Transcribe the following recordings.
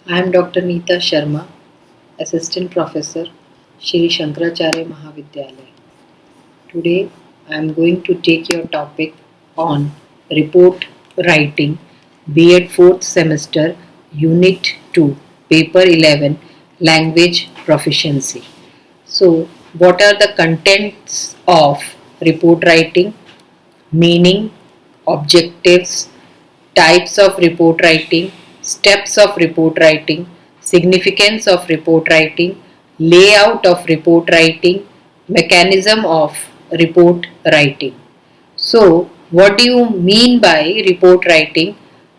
I am Dr. Neeta Sharma, Assistant Professor, Shri Shankaracharya Mahavidyalaya. Today I am going to take your topic on report writing, B.Ed 4th semester, Unit 2, Paper 11, Language Proficiency. So, what are the contents of report writing? Meaning, objectives, types of report writing, steps of report writing, significance of report writing, layout of report writing, mechanism of report writing. So, what do you mean by report writing?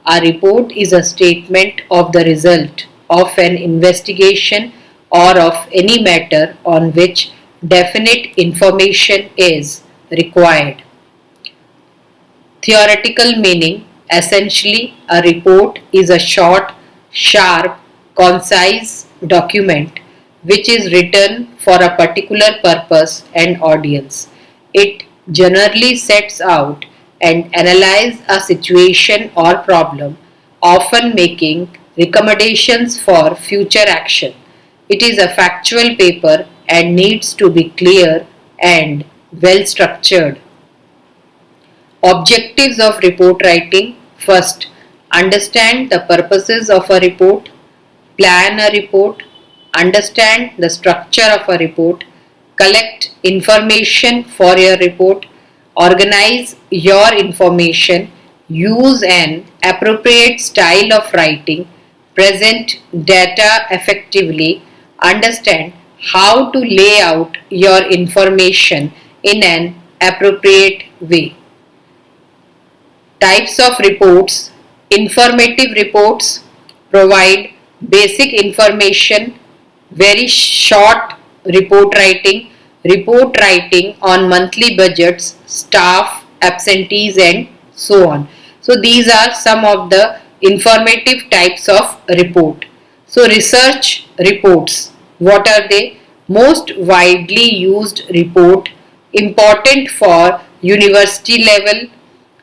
A report is a statement of the result of an investigation or of any matter on which definite information is required. Theoretical meaning: essentially, a report is a short, sharp, concise document which is written for a particular purpose and audience. It generally sets out and analyzes a situation or problem, often making recommendations for future action. It is a factual paper and needs to be clear and well structured. Objectives of report writing: first, understand the purposes of a report, plan a report, understand the structure of a report, collect information for your report, organize your information, use an appropriate style of writing, present data effectively, understand how to lay out your information in an appropriate way. Types of reports: informative reports provide basic information, very short report writing on monthly budgets, staff, absentees, and so on. So, these are some of the informative types of report. So, research reports, what are they? Most widely used report, important for university level,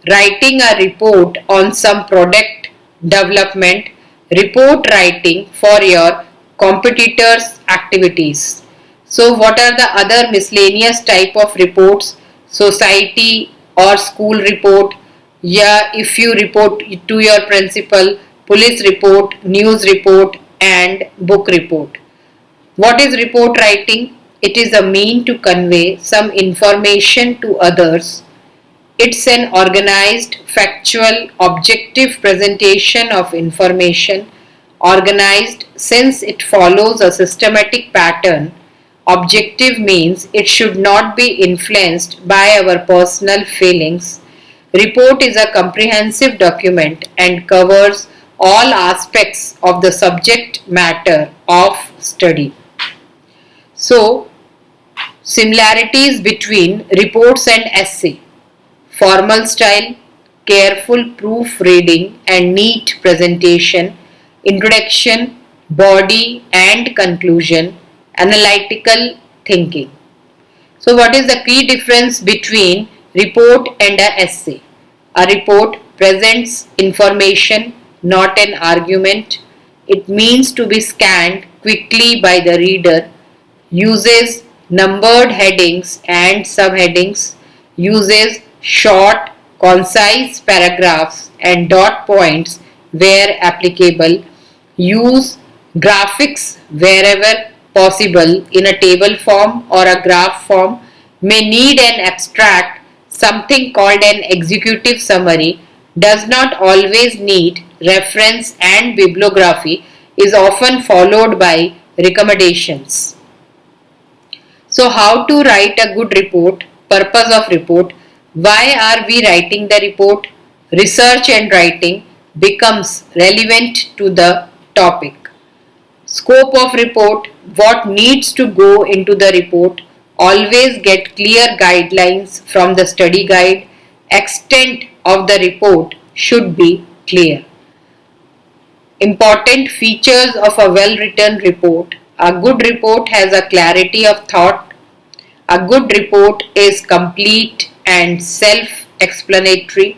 writing a report on some product development, report writing for your competitors' activities. So, what are the other miscellaneous type of reports? Society or school report, yeah, if you report to your principal, police report, news report, and book report. What is report writing? It is a mean to convey some information to others. It's an organized, factual, objective presentation of information. Organized since it follows a systematic pattern. Objective means it should not be influenced by our personal feelings. Report is a comprehensive document and covers all aspects of the subject matter of study. So, similarities between reports and essay: formal style, careful proofreading and neat presentation, introduction, body and conclusion, analytical thinking. So, what is the key difference between report and an essay? A report presents information, not an argument. It means to be scanned quickly by the reader, uses numbered headings and subheadings, uses short, concise paragraphs and dot points where applicable, use graphics wherever possible in a table form or a graph form, may need an abstract, something called an executive summary, does not always need reference and bibliography, is often followed by recommendations. So, how to write a good report? Purpose of report. Why are we writing the report? Research and writing becomes relevant to the topic. Scope of report. What needs to go into the report? Always get clear guidelines from the study guide. Extent of the report should be clear. Important features of a well written report. A good report has a clarity of thought. A good report is complete and self-explanatory.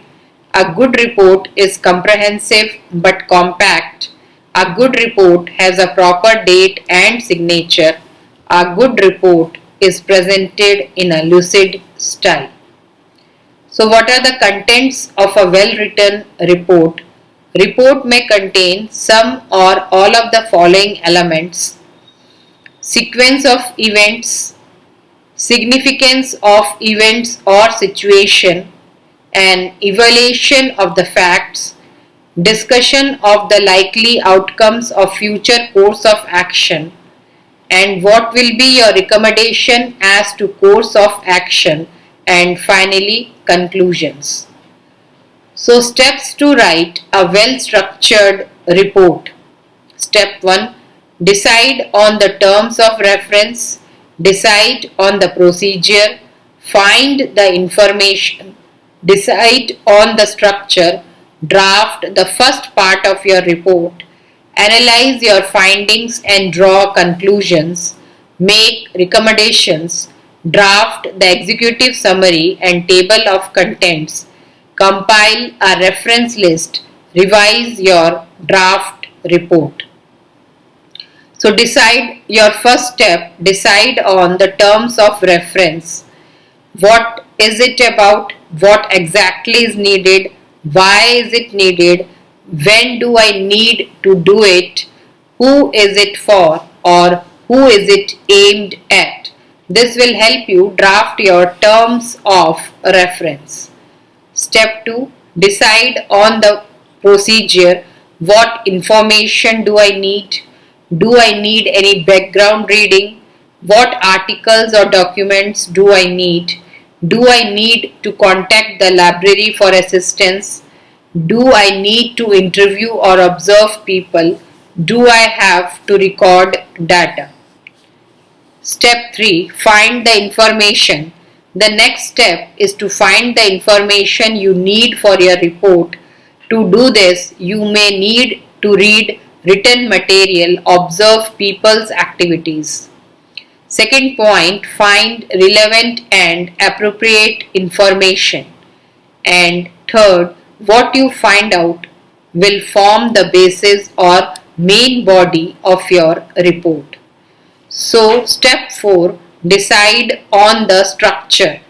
A good report is comprehensive but compact. A good report has a proper date and signature. A good report is presented in a lucid style. So what are the contents of a well-written report? Report may contain some or all of the following elements: sequence of events, significance of events or situation, an evaluation of the facts, discussion of the likely outcomes of future course of action, and what will be your recommendation as to course of action, and finally conclusions. So steps to write a well structured report. Step 1: decide on the terms of reference, decide on the procedure, find the information, decide on the structure, draft the first part of your report, analyze your findings and draw conclusions, make recommendations, draft the executive summary and table of contents, compile a reference list, revise your draft report. So decide your first step, decide on the terms of reference. What is it about? What exactly is needed? Why is it needed? When do I need to do it? Who is it for? Or who is it aimed at? This will help you draft your terms of reference. Step 2: decide on the procedure. What information do I need? Do I need any background reading? What articles or documents do I need? Do I need to contact the library for assistance? Do I need to interview or observe people? Do I have to record data? Step 3: find the information. The next step is to find the information you need for your report. To do this, you may need to read written material, observe people's activities. Second point: find relevant and appropriate information. And third, what you find out will form the basis or main body of your report. So, step 4: decide on the structure.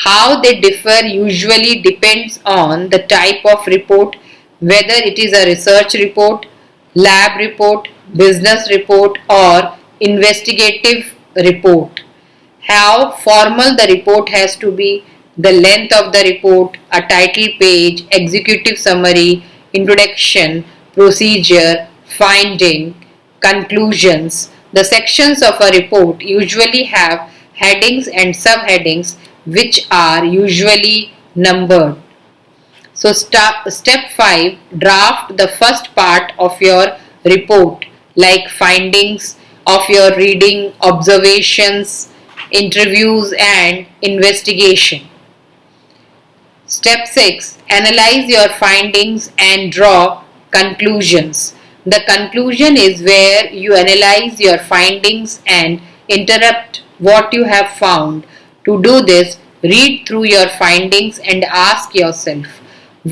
How they differ usually depends on the type of report, whether it is a research report, lab report, business report, or investigative report. How formal the report has to be, the length of the report, a title page, executive summary, introduction, procedure, finding, conclusions. The sections of a report usually have headings and subheadings which are usually numbered. So step 5: draft the first part of your report, like findings of your reading, observations, interviews and investigation. Step 6: analyze your findings and draw conclusions. The conclusion is where you analyze your findings and interpret what you have found. To do this, read through your findings and ask yourself,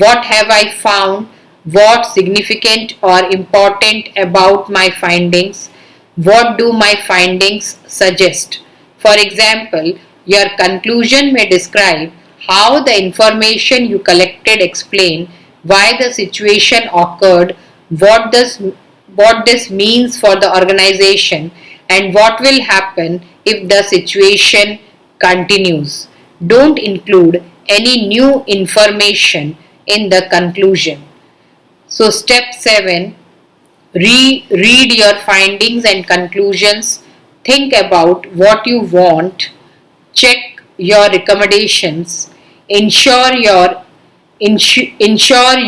what have I found? What's significant or important about my findings? What do my findings suggest? For example, your conclusion may describe how the information you collected explain why the situation occurred, what this means for the organization, and what will happen if the situation continues. Don't include any new information in the conclusion. So step 7: read your findings and conclusions. Think about what you want. Check your recommendations. Ensure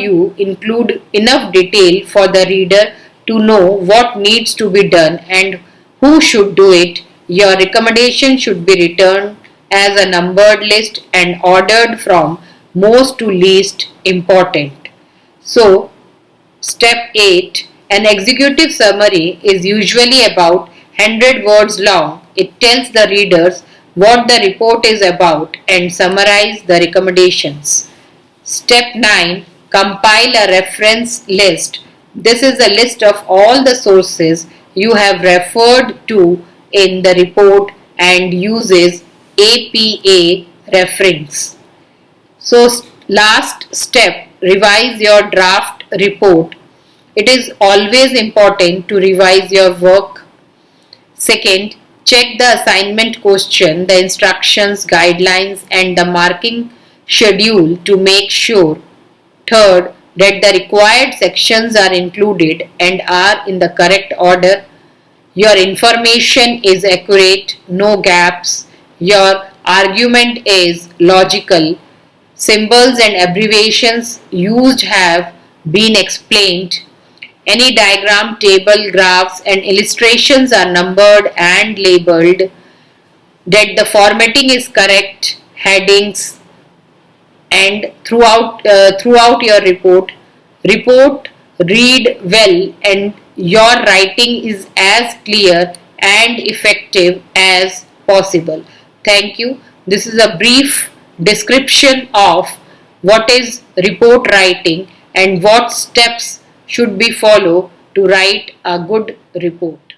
you include enough detail for the reader to know what needs to be done and who should do it. Your recommendation should be written as a numbered list and ordered from most to least important. So, step 8: an executive summary is usually about 100 words long. It tells the readers what the report is about and summarize the recommendations. Step 9: compile a reference list. This is a list of all the sources you have referred to in the report and uses APA reference. So last step, revise your draft report. It is always important to revise your work. Second, check the assignment question, the instructions, guidelines and the marking schedule to make sure. Third, that the required sections are included and are in the correct order. Your information is accurate, no gaps. Your argument is logical. Symbols and abbreviations used have been explained. Any diagram, table, graphs and illustrations are numbered and labeled. That the formatting is correct, headings and throughout your report read well and your writing is as clear and effective as possible. Thank you. This is a brief description of what is report writing and what steps should be followed to write a good report.